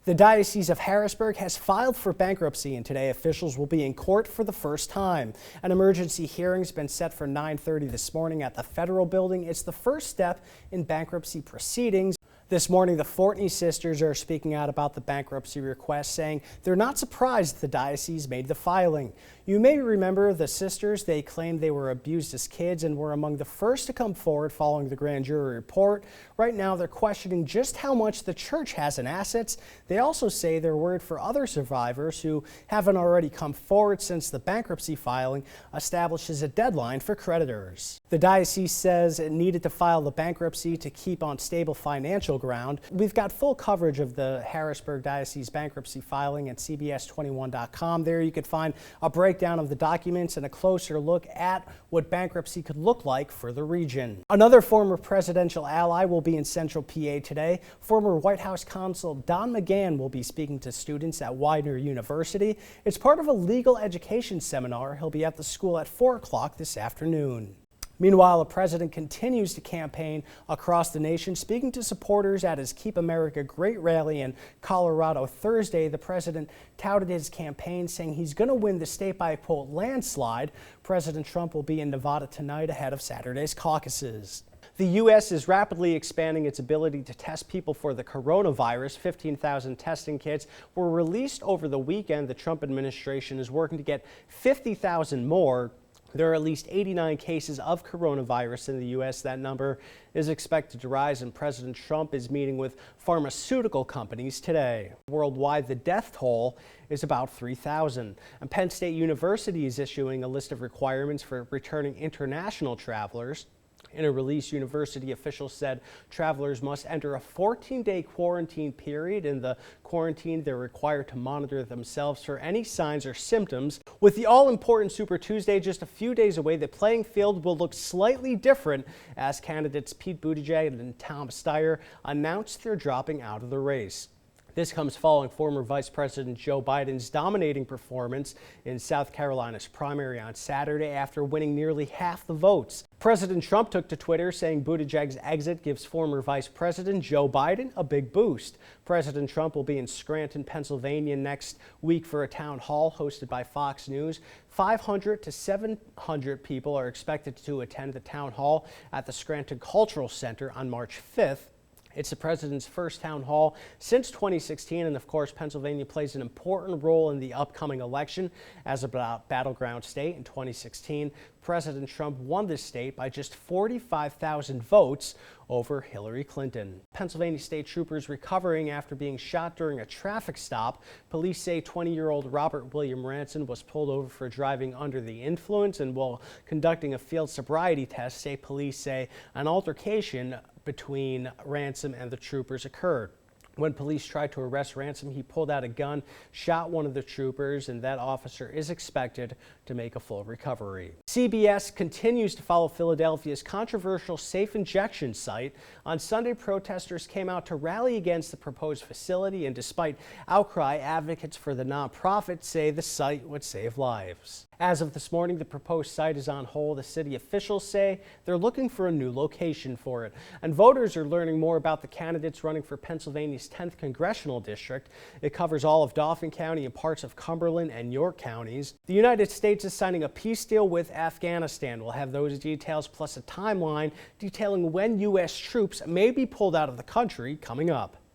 The Diocese of Harrisburg has filed for bankruptcy, and today officials will be in court for the first time. An emergency hearing's been set for 9:30 this morning at the Federal Building. It's the first step in bankruptcy proceedings. This morning, the Fortney sisters are speaking out about the bankruptcy request, saying they're not surprised the diocese made the filing. You may remember the sisters. They claimed they were abused as kids and were among the first to come forward following the grand jury report. Right now, they're questioning just how much the church has in assets. They also say they're worried for other survivors who haven't already come forward since the bankruptcy filing establishes a deadline for creditors. The diocese says it needed to file the bankruptcy to keep on stable financial ground. We've got full coverage of the Harrisburg Diocese bankruptcy filing at CBS21.com. There you could find a breakdown of the documents and a closer look at what bankruptcy could look like for the region. Another former presidential ally will be in Central PA today. Former White House counsel Don McGahn will be speaking to students at Widener University. It's part of a legal education seminar. He'll be at the school at 4 o'clock this afternoon. Meanwhile, the president continues to campaign across the nation. Speaking to supporters at his Keep America Great rally in Colorado Thursday, the president touted his campaign, saying he's going to win the state by a quote landslide. President Trump will be in Nevada tonight ahead of Saturday's caucuses. The U.S. is rapidly expanding its ability to test people for the coronavirus. 15,000 testing kits were released over the weekend. The Trump administration is working to get 50,000 more. There are at least 89 cases of coronavirus in the U.S. That number is expected to rise, and President Trump is meeting with pharmaceutical companies today. Worldwide, the death toll is about 3,000. And Penn State University is issuing a list of requirements for returning international travelers. In a release, university officials said travelers must enter a 14-day quarantine period. In the quarantine, they're required to monitor themselves for any signs or symptoms. With the all-important Super Tuesday just a few days away, the playing field will look slightly different as candidates Pete Buttigieg and Tom Steyer announced they're dropping out of the race. This comes following former Vice President Joe Biden's dominating performance in South Carolina's primary on Saturday after winning nearly half the votes. President Trump took to Twitter saying Buttigieg's exit gives former Vice President Joe Biden a big boost. President Trump will be in Scranton, Pennsylvania next week for a town hall hosted by Fox News. 500 to 700 people are expected to attend the town hall at the Scranton Cultural Center on March 5th. It's the president's first town hall since 2016, and of course, Pennsylvania plays an important role in the upcoming election as a battleground state. In 2016, President Trump won this state by just 45,000 votes over Hillary Clinton. Pennsylvania state troopers recovering after being shot during a traffic stop. Police say 20-year-old Robert William Ranson was pulled over for driving under the influence, and while conducting a field sobriety test, state police say an altercation between Ransom and the troopers occurred. When police tried to arrest Ransom, he pulled out a gun, shot one of the troopers, and that officer is expected to make a full recovery. CBS continues to follow Philadelphia's controversial safe injection site. On Sunday, protesters came out to rally against the proposed facility, and despite outcry, advocates for the nonprofit say the site would save lives. As of this morning, the proposed site is on hold. The city officials say they're looking for a new location for it. And voters are learning more about the candidates running for Pennsylvania's 10th congressional district. It covers all of Dauphin County and parts of Cumberland and York counties. The United States is signing a peace deal with Afghanistan. We'll have those details plus a timeline detailing when U.S. troops may be pulled out of the country coming up.